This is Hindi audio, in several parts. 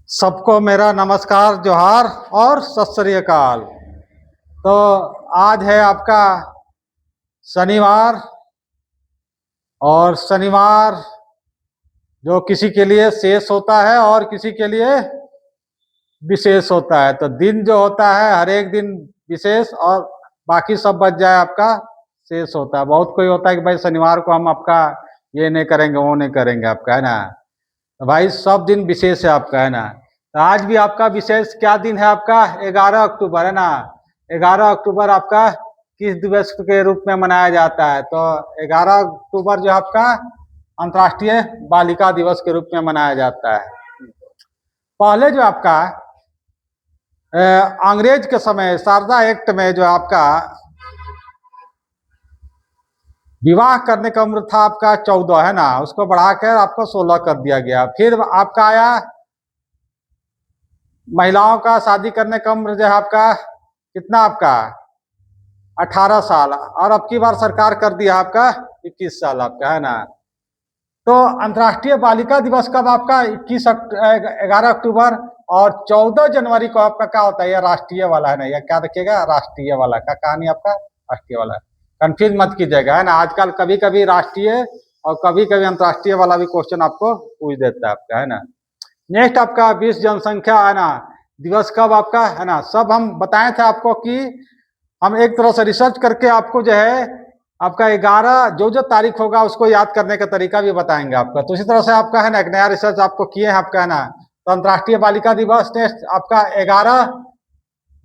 सबको मेरा नमस्कार, जोहार और सत श्री अकाल। तो आज है आपका शनिवार, और शनिवार जो किसी के लिए शेष होता है और किसी के लिए विशेष होता है। तो दिन जो होता है हर एक दिन विशेष और बाकी सब बच जाए आपका शेष होता है। बहुत कोई होता है कि भाई शनिवार को हम आपका ये नहीं करेंगे, वो नहीं करेंगे आपका, है ना। तो भाई सब दिन विशेष है आपका, है ना। तो आज भी आपका विशेष क्या दिन है आपका? 11 अक्टूबर, है ना। 11 अक्टूबर आपका किस दिवस के रूप में मनाया जाता है? तो 11 अक्टूबर जो आपका अंतर्राष्ट्रीय बालिका दिवस के रूप में मनाया जाता है। पहले जो आपका अंग्रेज के समय शारदा एक्ट में जो आपका विवाह करने का उम्र था आपका 14, है ना, उसको बढ़ाकर आपको 16 कर दिया गया। फिर आपका आया महिलाओं का शादी करने का उम्र जो है आपका कितना, आपका 18 साल, और अब की बार सरकार कर दिया आपका 21 साल आपका, है ना। तो अंतर्राष्ट्रीय बालिका दिवस कब आपका? 11 अक्टूबर, और 14 जनवरी को आपका क्या होता है? यह राष्ट्रीय वाला, है ना। यह क्या रखिएगा? राष्ट्रीय वाला का कहानी आपका राष्ट्रीय वाला, कंफ्यूज मत कीजिएगा, है ना। आजकल कभी कभी राष्ट्रीय और कभी कभी अंतर्राष्ट्रीय वाला भी क्वेश्चन आपको पूछ देता है आपका, है ना। नेक्स्ट आपका विश्व जनसंख्या, है ना, दिवस कब आपका, है ना। सब हम बताए थे आपको कि हम एक तरह से रिसर्च करके आपको जो है आपका 11 जो तारीख होगा उसको याद करने का तरीका भी बताएंगे आपका। तो इसी तरह से आपका, है ना, एक नया रिसर्च आपको किए हैं आपका, है ना। तो अंतर्राष्ट्रीय बालिका दिवस नेक्स्ट आपका 11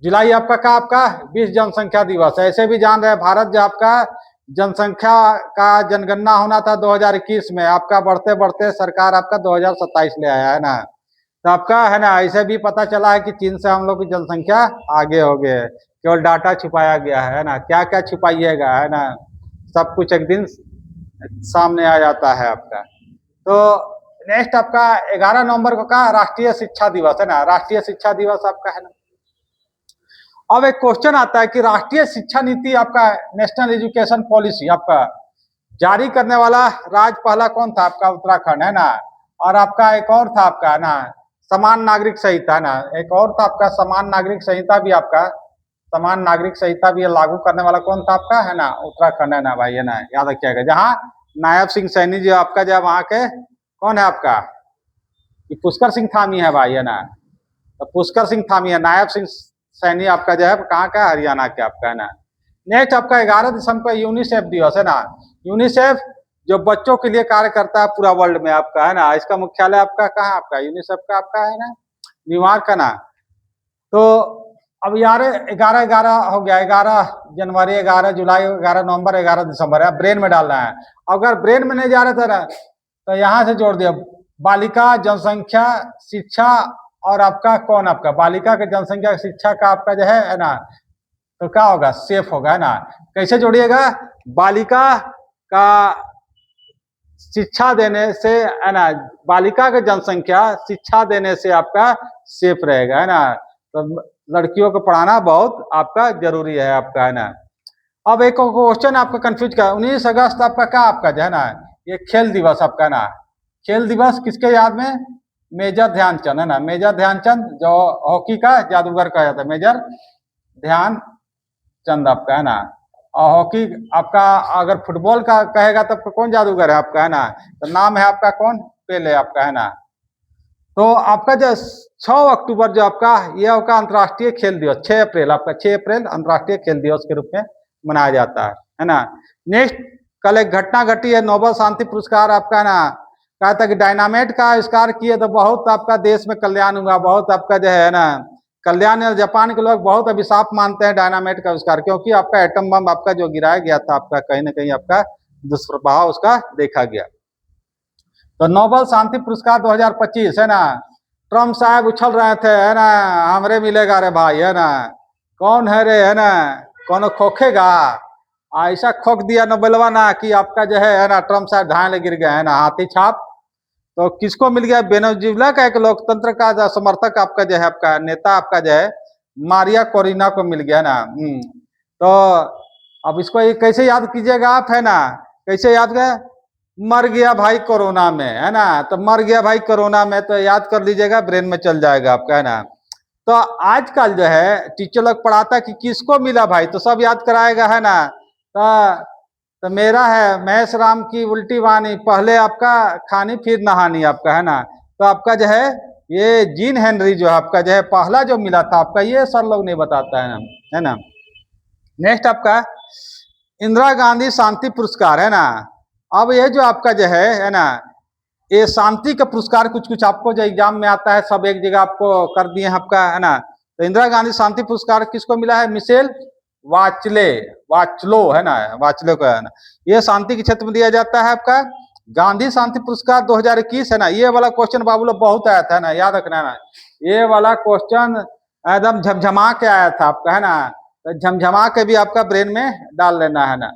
जुलाई आपका क्या, आपका विश्व जनसंख्या दिवस है। ऐसे भी जान रहे भारत जो आपका जनसंख्या का जनगणना होना था 2021 में, आपका बढ़ते बढ़ते सरकार आपका 2027 ले आया, है ना। तो आपका, है ना, ऐसे भी पता चला है कि चीन से हम लोग की जनसंख्या आगे हो गए है। केवल डाटा छुपाया गया है ना। क्या क्या छुपाइएगा, है ना, सब कुछ एक दिन सामने आ जाता है आपका। तो नेक्स्ट आपका 11 नवंबर को का राष्ट्रीय शिक्षा दिवस, है ना। राष्ट्रीय शिक्षा दिवस आपका, है ना। अब एक क्वेश्चन आता है कि राष्ट्रीय शिक्षा नीति आपका नेशनल एजुकेशन पॉलिसी आपका जारी करने वाला राज्य पहला कौन था? आपका उत्तराखंड, है ना। और आपका एक और था आपका, है ना, समान नागरिक संहिता, है ना। एक और था आपका समान नागरिक संहिता भी आपका, समान नागरिक संहिता भी लागू करने वाला कौन था आपका, है ना, उत्तराखंड, है ना भाई, है ना। याद रखिएगा, जहाँ नायब सिंह सैनी जो आपका जो वहाँ के कौन है आपका, पुष्कर सिंह धामी है भाई, है ना। तो पुष्कर सिंह धामी है, नायब सिंह सैनी आपका जो है कहाँ का? हरियाणा के आपका, है ना। नेक्स्ट आपका 11 दिसंबर को यूनिसेफ दिवस, है ना। यूनिसेफ जो बच्चों के लिए कार्य करता है पूरा वर्ल्ड में आपका, है ना। इसका मुख्यालय आपका कहाँ? आपका यूनिसेफ का आपका, है ना, न्यूयॉर्क, है ना। तो अब यार 11 हो गया, 11 जनवरी, 11 जुलाई, 11 नवंबर, 11 दिसंबर है। ब्रेन में डालना है। अगर ब्रेन में नहीं जा रहे थे ना तो यहाँ से जोड़ दिया बालिका, जनसंख्या, शिक्षा, और आपका कौन, आपका बालिका के जनसंख्या शिक्षा का आपका जो है ना, तो क्या होगा? सेफ होगा, है ना। कैसे जोड़िएगा? बालिका का शिक्षा देने से, है ना, बालिका की जनसंख्या शिक्षा देने से आपका सेफ रहेगा, है ना। तो लड़कियों को पढ़ाना बहुत आपका जरूरी है आपका, है ना। अब एक क्वेश्चन आपका कंफ्यूज का, 19 अगस्त आपका क्या, आपका जो है ना, ये खेल दिवस आपका ना। खेल दिवस किसके याद में? मेजर ध्यानचंद, है ना। मेजर ध्यानचंद जो हॉकी का जादूगर कहा जाता है, मेजर ध्यानचंद आपका, है ना। और हॉकी आपका अगर फुटबॉल का कहेगा तब कौन जादूगर है आपका, है ना। तो नाम है आपका कौन? पेले आपका, है ना। तो आपका जो 6 अक्टूबर जो आपका ये आपका अंतर्राष्ट्रीय खेल दिवस, 6 अप्रैल आपका, 6 अप्रैल अंतर्राष्ट्रीय खेल दिवस के रूप में मनाया जाता है ना। नेक्स्ट कल एक घटना घटी है, नोबेल शांति पुरस्कार आपका, है ना। कहा था कि डायनामाइट का आविष्कार किए तो बहुत आपका देश में कल्याण हुआ, बहुत आपका जो है ना कल्याण। जापान के लोग बहुत अभिशाप मानते हैं डायनामाइट का आविष्कार, क्योंकि आपका एटम बम आपका जो गिराया गया था आपका कहीं ना कहीं आपका दुष्प्रभाव उसका देखा गया। तो नोबेल शांति पुरस्कार 2025, है ना। ट्रम्प साहब उछल रहे थे, है ना, हमरे मिलेगा रे भाई, है ना। कौन है रे, है ना, कौन खोखेगा? ऐसा खोख दिया नोबेलवा ना कि आपका जो है ना ट्रम्प साहब ढांले गिर गए, है ना, हाथी छाप। तो किसको मिल गया? वेनेजुएला का एक लोकतंत्र का समर्थक आपका जो है आपका नेता आपका जो है मारिया कोरिना को मिल गया ना। तो अब इसको कैसे याद कीजिएगा आप, है ना, कैसे याद गए? मर गया भाई कोरोना में, है ना, तो मर गया भाई कोरोना में, तो याद कर लीजिएगा, ब्रेन में चल जाएगा आपका, है ना। तो आजकल जो है टीचर लोग पढ़ाता कि किसको मिला भाई, तो सब याद कराएगा, है ना। तो मेरा है महेश राम की उल्टी वाणी, पहले आपका खानी फिर नहानी आपका, है ना। तो आपका जो है ये जीन हेनरी जो आपका जो है पहला जो मिला था आपका, ये सर लोग नहीं बताता है ना। नेक्स्ट आपका इंदिरा गांधी शांति पुरस्कार, है ना। अब ये जो आपका जो है ना, ये शांति का पुरस्कार कुछ कुछ आपको जो एग्जाम में आता है, सब एक जगह आपको कर दिए हैं आपका, है ना। तो इंदिरा गांधी शांति पुरस्कार किसको मिला है? मिशेल वाचले, वाचलो, है ना, वाचलो को, है ना। ये शांति के क्षेत्र में दिया जाता है आपका। गांधी शांति पुरस्कार 2021, है ना। ये वाला क्वेश्चन बाबू लोग बहुत आया था ना, याद रखना ना। ये वाला क्वेश्चन एकदम झमझमा के आया था आपका, है ना। तो झमझमा के भी आपका ब्रेन में डाल लेना, है ना।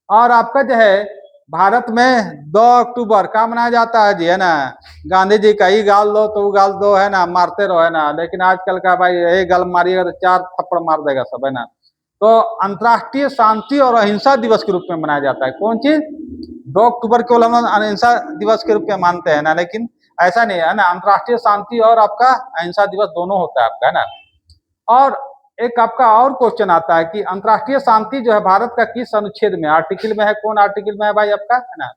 और आपका जो है भारत में 2 अक्टूबर का मनाया जाता है जी, है ना। गांधी जी का ही गाल दो तो गाल दो, है ना, मारते रहो, है ना। लेकिन आजकल का भाई यही गाल मारिएगा तो 4 थप्पड़ मार देगा सब, है ना। तो अंतर्राष्ट्रीय शांति और अहिंसा दिवस के रूप में मनाया जाता है। कौन चीज? 2 अक्टूबर को हम अहिंसा दिवस के रूप में मानते हैं ना, लेकिन ऐसा नहीं है ना। अंतर्राष्ट्रीय शांति और आपका अहिंसा दिवस दोनों होता है आपका, है ना। और एक आपका और क्वेश्चन आता है कि अंतर्राष्ट्रीय शांति जो है भारत का किस अनुच्छेद में, आर्टिकल में है? कौन आर्टिकल में है भाई आपका, है ना?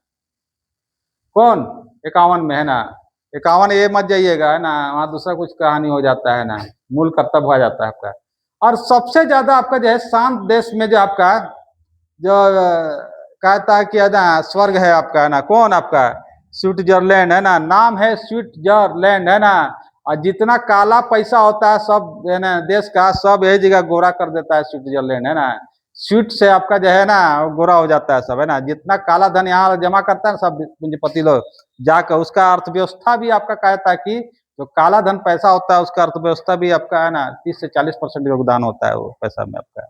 कौन? 51 में, है ना। 51 ये मत जाइएगा, है ना, वहां दूसरा कुछ कहानी हो जाता है ना, मूल कर्तव्य हो जाता है आपका। और सबसे ज्यादा आपका जो है शांत देश में जो आपका जो कहता है कि है ना स्वर्ग है आपका, है ना, कौन आपका? स्विट्जरलैंड, है ना। नाम है स्विट्जरलैंड, है ना। और जितना काला पैसा होता है सब, है ना, देश का सब यही जगह गोरा कर देता है स्विट्जरलैंड, है ना। स्वीट से आपका जो है ना गोरा हो जाता है सब, है ना। जितना काला धन यहाँ जमा करता है सब पूंजीपति लोग जाकर, उसका अर्थव्यवस्था भी आपका कहता है कि जो काला धन पैसा होता है उसका अर्थव्यवस्था भी आपका, है ना, 30 से 40% योगदान होता है वो पैसा में आपका।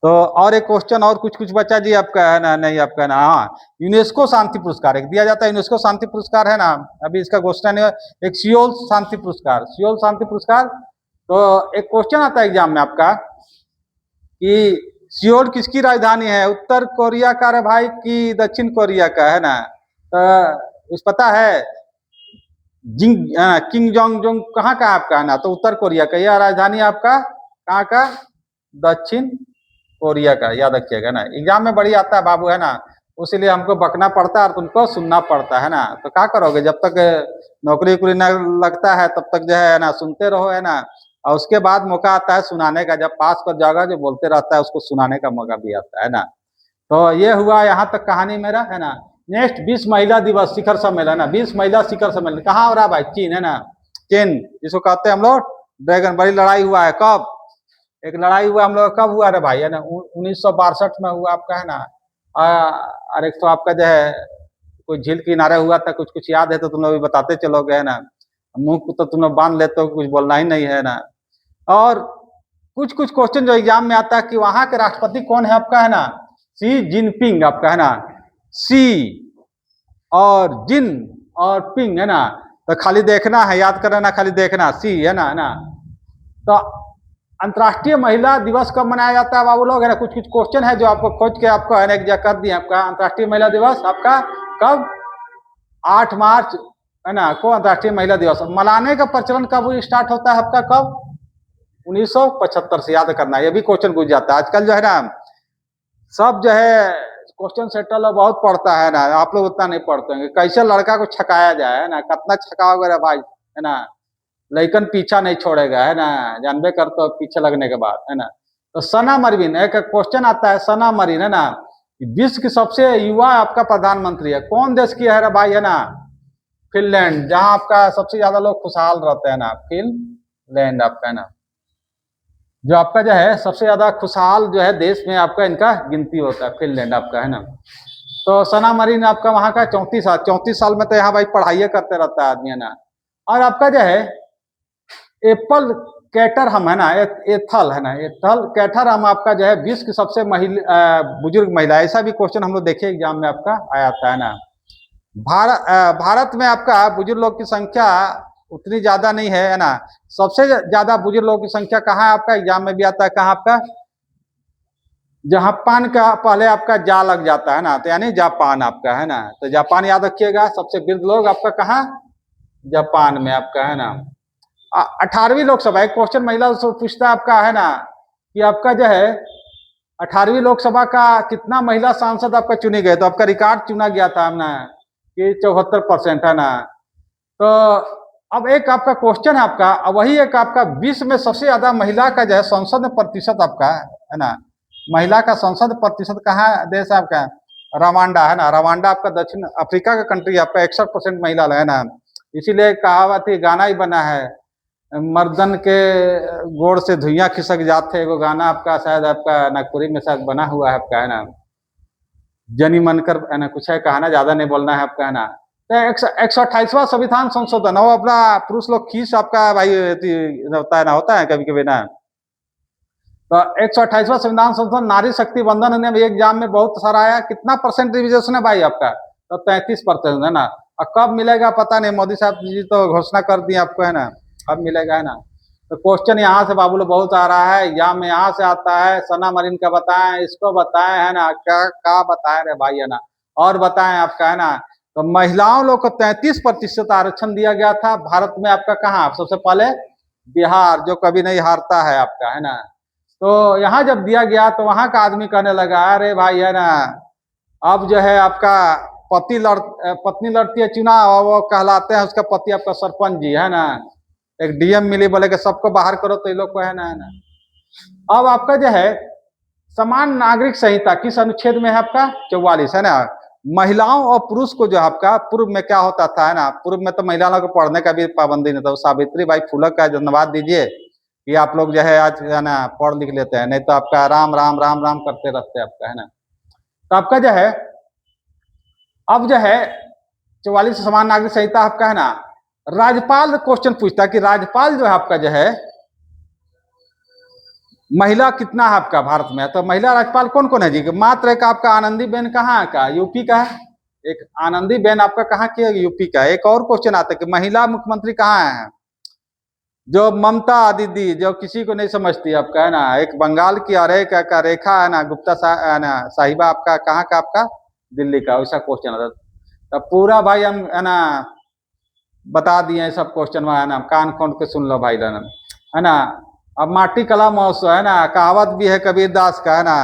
तो और एक क्वेश्चन और कुछ कुछ बचा जी आपका, है ना, नहीं आपका ना। हाँ, यूनेस्को शांति पुरस्कार एक दिया जाता है, यूनेस्को शांति पुरस्कार, है ना। अभी इसका घोषणा नहीं है। एक सियोल शांति पुरस्कार, सियोल शांति पुरस्कार। तो एक क्वेश्चन आता है एग्जाम में आपका कि सियोल किसकी राजधानी है? उत्तर कोरिया का रे भाई कि दक्षिण कोरिया का, है ना। तो इस पता है किंग जोंग जोंग कहाँ का आपका, है ना? तो उत्तर कोरिया का। यह राजधानी आपका कहाँ का? दक्षिण कोरिया का, याद रखिएगा ना। एग्जाम में बड़ी आता है बाबू, है ना। उसीलिए हमको बकना पड़ता है और तुमको सुनना पड़ता है ना। तो क्या करोगे, जब तक नौकरी वोकरी न लगता है तब तक जो है ना सुनते रहो, है ना। और उसके बाद मौका आता है सुनाने का, जब पास कर जाओगा जो बोलते रहता है उसको सुनाने का मौका भी आता है ना। तो ये हुआ यहाँ तक कहानी मेरा, है ना। नेक्स्ट 20 महिला दिवस शिखर सम्मेलन है। 20 महिला शिखर सम्मेलन कहाँ हो रहा है भाई? चीन, है ना। चीन जिसको कहते हैं हम लोग ड्रैगन। बड़ी लड़ाई हुआ है कब? एक लड़ाई हुआ हम लोग कब हुआ रे भाई, है ना, 1962 में हुआ आपका, है ना। और एक तो आपका जो है कोई झील किनारे हुआ था, कुछ कुछ याद है तो तुम लोग भी बताते चलोगे, है ना। मुंह को तो तुम लोग बांध लेते हो, कुछ बोलना ही नहीं है ना। और कुछ कुछ क्वेश्चन जो एग्जाम में आता है कि वहां के राष्ट्रपति कौन है आपका, है ना। सी जिनपिंग आपका, है ना। सी और जिन और पिंग, है ना। तो खाली देखना है, याद करना, खाली देखना, सी, है ना। तो अंतर्राष्ट्रीय महिला दिवस कब मनाया जाता है बाबू लोग, है ना। कुछ कुछ क्वेश्चन है जो आपको खोज के आपको, है ना, एक जगह कर दिए आपका। अंतर्राष्ट्रीय महिला दिवस आपका कब? 8 मार्च, है ना, को अंतर्राष्ट्रीय महिला दिवस मनाने का प्रचलन कब स्टार्ट होता है आपका? कब? 1975 से, याद करना है। ये भी क्वेश्चन पूछ जाता है आजकल जो है ना। सब जो है क्वेश्चन सेटल बहुत पढ़ता है ना, आप लोग उतना नहीं पढ़ते होंगे। कैसे लड़का को छकाया जाए, है ना, कितना छकाओगे रे भाई, है ना। लइकन पीछा नहीं छोड़ेगा, है ना, जानबे करते हो पीछे लगने के बाद, है ना। तो सना मरविन, एक क्वेश्चन आता है, सना मरीन, है ना, विश्व की सबसे युवा आपका प्रधानमंत्री है। कौन देश की है रे भाई, है ना? फिनलैंड, जहां आपका सबसे ज्यादा लोग खुशहाल रहते हैं ना, फिनलैंड आपका, है ना। जो आपका जो है सबसे ज्यादा खुशहाल जो है देश में आपका इनका गिनती होता है, फिनलैंड आपका, है ना। तो सना मरीन आपका वहां का 34 साल में तो यहाँ भाई पढ़ाई करते रहता है आदमी, है ना। और आपका जो है एप्पल कैटरहम, है ना, एथल, है ना, एथल कैटरहम आपका जो है विश्व की सबसे बुजुर्ग महिला। ऐसा भी क्वेश्चन हम लोग देखे एग्जाम में आपका आया था, है ना। भारत में आपका बुजुर्ग लोग की संख्या उतनी ज्यादा नहीं है ना। सबसे ज्यादा बुजुर्ग लोगों की संख्या कहाँ है आपका? एग्जाम में भी आता है, कहाँ आपका? जापान का पहले आपका जा लग जाता है ना, तो यानी जापान आपका है ना, तो जापान याद रखिएगा। सबसे वृद्ध लोग आपका कहाँ, जापान में आपका है ना। 18वीं लोकसभा, एक क्वेश्चन महिला से पूछता है आपका है ना, कि आपका जो है 18वीं लोकसभा का कितना महिला सांसद आपका चुने गए, तो आपका रिकॉर्ड चुना गया था हमने कि 74% है ना। तो अब एक आपका क्वेश्चन है आपका, अब वही एक आपका विश्व में सबसे ज्यादा महिला का जो है संसद में प्रतिशत आपका है ना, महिला का संसद प्रतिशत कहाँ देश है आपका, रवांडा है ना। रवांडा आपका दक्षिण अफ्रीका का कंट्री आपका, 61% महिला है ना। इसीलिए कहावत ही गाना ही बना है, मर्दन के गोड़ से धुइयां खिसक जाते, वो गाना आपका शायद आपका नागपुरी में शायद बना हुआ है आपका है ना। जनी मनकर है ना, कुछ है कहना, ज्यादा नहीं बोलना है आपका है ना। तो 128वां संविधान संशोधन, और अपना पुरुष लोग खींच आपका भाई होता है कभी कभी ना। तो 128वां संविधान संशोधन नारी शक्ति बंधन ने एग्जाम में बहुत सारा आया, कितना परसेंट रिविजेशन है भाई आपका, तो 33% है ना। और कब मिलेगा पता नहीं, मोदी साहब जी तो घोषणा कर दिए आपको है ना, कब मिलेगा है ना। तो क्वेश्चन यहाँ से बाबू लोग बहुत आ रहा है, एग्जाम में यहाँ से आता है, सना मरीन का बताएं, इसको बताएं है ना, क्या बताएं रे भाई है ना, और बताएं आपका है ना। तो महिलाओं लोग को 33% आरक्षण दिया गया था भारत में आपका, कहाँ सबसे पहले, बिहार, जो कभी नहीं हारता है आपका है ना। तो यहाँ जब दिया गया तो वहां का आदमी कहने लगा, अरे भाई है ना, अब जो है आपका पत्नी लड़ती है चुनाव, वो कहलाते हैं उसका पति आपका सरपंच जी है ना। एक डीएम मिली, बोले कि सबको बाहर करो, तो ये लोग को है ना। अब आपका जो है समान नागरिक संहिता किस अनुच्छेद में है आपका, 44 है ना। महिलाओं और पुरुष को जो आपका, पूर्व में क्या होता था है ना, पूर्व में तो महिलाओं को पढ़ने का भी पाबंदी नहीं था। सावित्री बाई फुले का धन्यवाद दीजिए कि आप लोग जो है आज है ना पढ़ लिख लेते हैं, नहीं तो आपका राम राम राम राम करते रहते आपका है ना। तो आपका जो है अब जो है 44 समान नागरिक संहिता आपका है ना। राज्यपाल क्वेश्चन पूछता है कि राज्यपाल जो है आपका जो है महिला कितना है आपका भारत में, तो महिला राज्यपाल कौन कौन है जी, मात्र एक आपका आनंदी बेन कहाँ का, यूपी का है। एक आनंदी बेन आपका कहाँ की है, यूपी का। एक और क्वेश्चन आता है कि महिला मुख्यमंत्री कहाँ है, जो ममता दीदी, जो किसी को नहीं समझती आपका है ना, एक बंगाल की और एक का रेखा है ना गुप्ता साहिबा आपका कहाँ का, आपका दिल्ली का। वैसा क्वेश्चन आता है। तो पूरा भाई हम है ना बता दिए सब क्वेश्चन है ना, कान खोल के सुन लो भाई है ना। अब माटी कला महोत्सव है ना, कहावत भी है कबीर दास का है ना,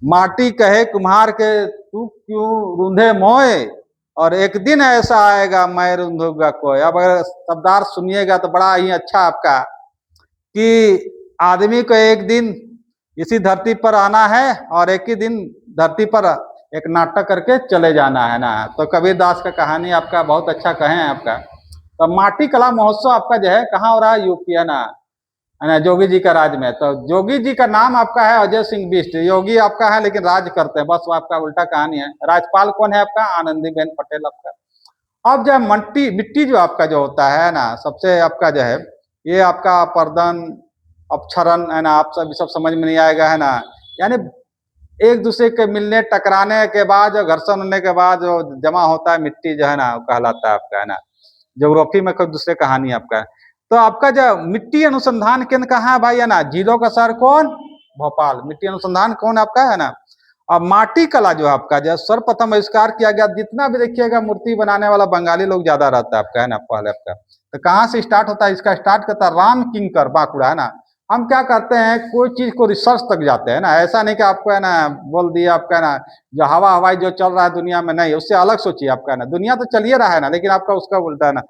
माटी कहे कुम्हार के तू क्यों रूंधे मोए, और एक दिन ऐसा आएगा मैं रूंधूंगा कोई। अब अगर शब्दार्थ सुनिएगा तो बड़ा ही अच्छा आपका, कि आदमी को एक दिन इसी धरती पर आना है, और एक ही दिन धरती पर एक नाटक करके चले जाना है ना। तो कबीर दास का कहानी आपका बहुत अच्छा कहे हैं आपका। तो माटी कला महोत्सव आपका जो है कहाँ हो रहा है, यूपी है ना, जोगी जी का राज में। तो जोगी जी का नाम आपका है अजय सिंह बिष्ट, योगी आपका है लेकिन राज करते हैं, बस वो आपका उल्टा कहानी है। राज्यपाल कौन है आपका, आनंदीबेन पटेल आपका। अब जो मिट्टी मिट्टी जो आपका जो होता है ना, सबसे आपका जो है ये आपका पर्दन अपक्षरण है ना, आप सब समझ में नहीं आएगा है ना। यानी एक दूसरे के मिलने टकराने के बाद, घर्षण होने के बाद जो जमा होता है मिट्टी जो है ना, कहलाता है आपका है ना। ज्योग्राफी में कोई दूसरे कहानी आपका है। तो आपका जो मिट्टी अनुसंधान केंद्र कहाँ है भाई है ना, जिलों का शहर कौन, भोपाल। मिट्टी अनुसंधान कौन आपका है ना। अब माटी कला जो आपका जो सर्वप्रथम आविष्कार किया गया, जितना भी देखिएगा मूर्ति बनाने वाला बंगाली लोग ज्यादा रहता है आपका है ना पहले आपका। तो कहाँ से स्टार्ट होता है, इसका स्टार्ट करता है राम किंकर बांकुड़ा है ना। हम क्या करते हैं, कोई चीज को रिसर्च तक जाते हैं ना, ऐसा नहीं कि आपको है ना बोल दिया आपका है ना, जो हवा हवाई जो चल रहा है दुनिया में, नहीं, उससे अलग सोचिए आपका है ना। दुनिया तो चलिए रहा है ना, लेकिन आपका उसका उल्टा है ना।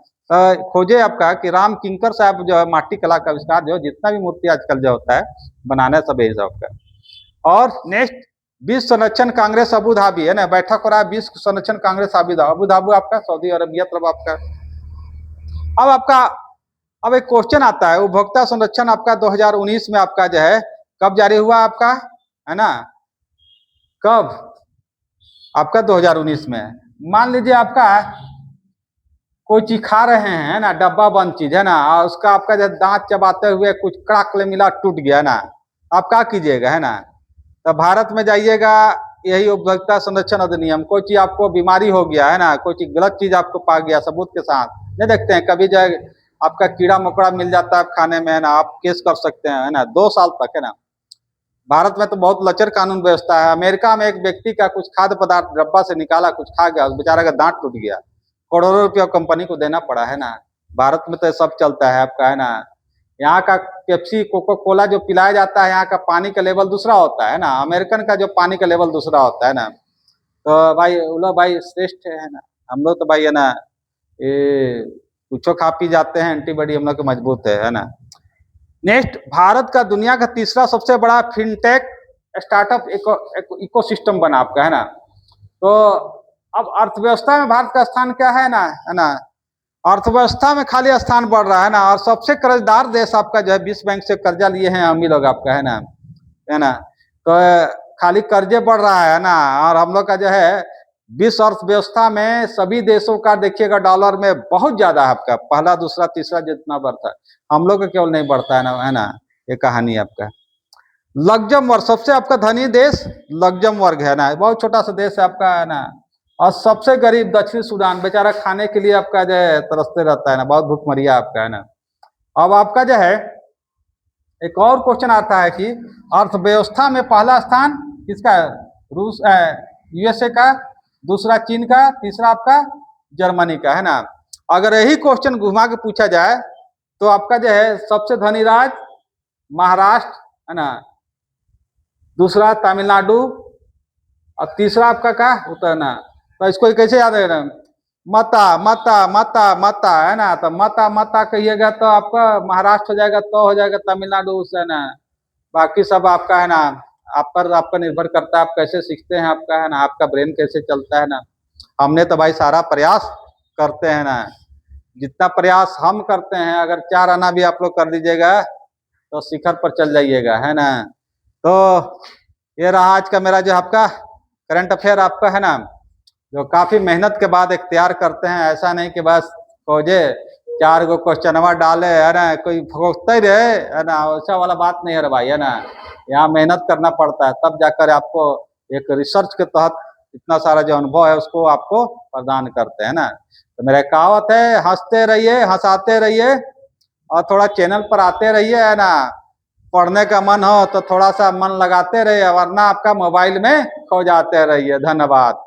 खोजे आपका कि राम किंकर साहब जो है माटी कला का आविष्कार, जो जितना भी मूर्ति आजकल जो होता है बनाना सब यही सब का। और नेक्स्ट विश्व संरक्षण कांग्रेस अबू धाबी है ना, बैठक हो रहा है विश्व संरक्षण कांग्रेस अबू धाबी आपका, सऊदी अरबिया तरफ आपका। अब आपका अब एक क्वेश्चन आता है, उपभोक्ता संरक्षण आपका 2019 में आपका जो है कब जारी हुआ आपका है ना, कब आपका 2019 में। मान लीजिए आपका कोई चीज खा रहे हैं ना, डब्बा बंद चीज है ना, और उसका आपका जब दांत चबाते हुए कुछ कड़ाक ले मिला, टूट गया ना, आप क्या कीजिएगा है ना। तो भारत में जाइएगा, यही उपभोक्ता संरक्षण अधिनियम, कोई चीज आपको बीमारी हो गया है ना, कोई चीज गलत चीज आपको पा गया सबूत के साथ, नहीं देखते हैं कभी जो आपका कीड़ा मकोड़ा मिल जाता है खाने में है ना, आप केस कर सकते हैं है ना 2 साल तक है ना। भारत में तो बहुत लचर कानून व्यवस्था है। अमेरिका में एक व्यक्ति का कुछ खाद्य पदार्थ डब्बा से निकाला, कुछ खा गया, उस बेचारा का दांत टूट गया, करोड़ों रुपया कंपनी को देना पड़ा, है ना। भारत में तो सब चलता है आपका, है ना। यहाँ का पेप्सी कोको कोला जो पिलाया जाता है, यहाँ का पानी का लेवल दूसरा होता है ना, अमेरिकन का जो पानी का लेवल दूसरा होता है ना। तो भाई वो लोग भाई श्रेष्ठ है ना, हम लोग तो भाई है ना, ये कुछो खा पी जाते हैं, एंटीबॉडी हम लोग के मजबूत है ना। नेक्स्ट, भारत का दुनिया का तीसरा सबसे बड़ा फिनटेक स्टार्टअप इकोसिस्टम बना आपका, है ना। तो अब अर्थव्यवस्था में भारत का स्थान क्या है ना, अर्थव्यवस्था में खाली स्थान बढ़ रहा है ना, और सबसे कर्जदार देश आपका जो है विश्व बैंक से कर्जा लिए हैं हम ही लोग आपका, है ना। तो खाली कर्जे बढ़ रहा है ना, और हम लोग का जो है विश्व अर्थव्यवस्था में सभी देशों का देखिएगा डॉलर में बहुत ज्यादा है आपका, पहला दूसरा तीसरा जितना बढ़ता है, हम लोग का केवल नहीं बढ़ता है ना। ये कहानी आपका लग्जमबर्ग, सबसे आपका धनी देश लग्जमबर्ग है ना, बहुत छोटा सा देश है आपका, है ना। और सबसे गरीब दक्षिण सूडान, बेचारा खाने के लिए आपका जो है तरसते रहता है ना, बहुत भूखमरिया आपका, है ना। अब आपका जो है एक और क्वेश्चन आता है कि अर्थव्यवस्था में पहला स्थान किसका है? रूस यूएसए का, दूसरा चीन का, तीसरा आपका जर्मनी का, है ना। अगर यही क्वेश्चन घुमा के पूछा जाए तो आपका जो है सबसे धनी राज्य महाराष्ट्र, है ना, दूसरा तमिलनाडु, और तीसरा आपका क्या उत्तर ना। तो इसको कैसे याद है ना, मता मता मता मता, है ना। तो मता मता कहिएगा तो आपका महाराष्ट्र हो जाएगा, तो हो जाएगा तमिलनाडु से ना। बाकी सब आपका है ना, आप पर आपका निर्भर करता है आप कैसे सीखते हैं आपका, है ना, आपका ब्रेन कैसे चलता है ना। हमने तो भाई सारा प्रयास करते हैं ना, जितना प्रयास हम करते हैं, अगर 4 आना भी आप लोग कर दीजिएगा तो शिखर पर चल जाइएगा, है ना। तो ये रहा आज का मेरा जो आपका करंट अफेयर आपका, है ना, जो काफी मेहनत के बाद एक तैयार करते हैं। ऐसा नहीं कि बस खोजे 4 गो क्वेश्चनवा डाले, है ना, कोई खोजते ही रहे, है ना, ऐसा वाला बात नहीं है भाई, है ना। यहाँ मेहनत करना पड़ता है, तब जाकर आपको एक रिसर्च के तहत इतना सारा जो अनुभव है उसको आपको प्रदान करते हैं ना। तो मेरा कहावत है, हंसते रहिए, हंसाते रहिए, और थोड़ा चैनल पर आते रहिए, है ना। पढ़ने का मन हो तो थोड़ा सा मन लगाते रहिए, वरना आपका मोबाइल में खो जाते रहिए। धन्यवाद।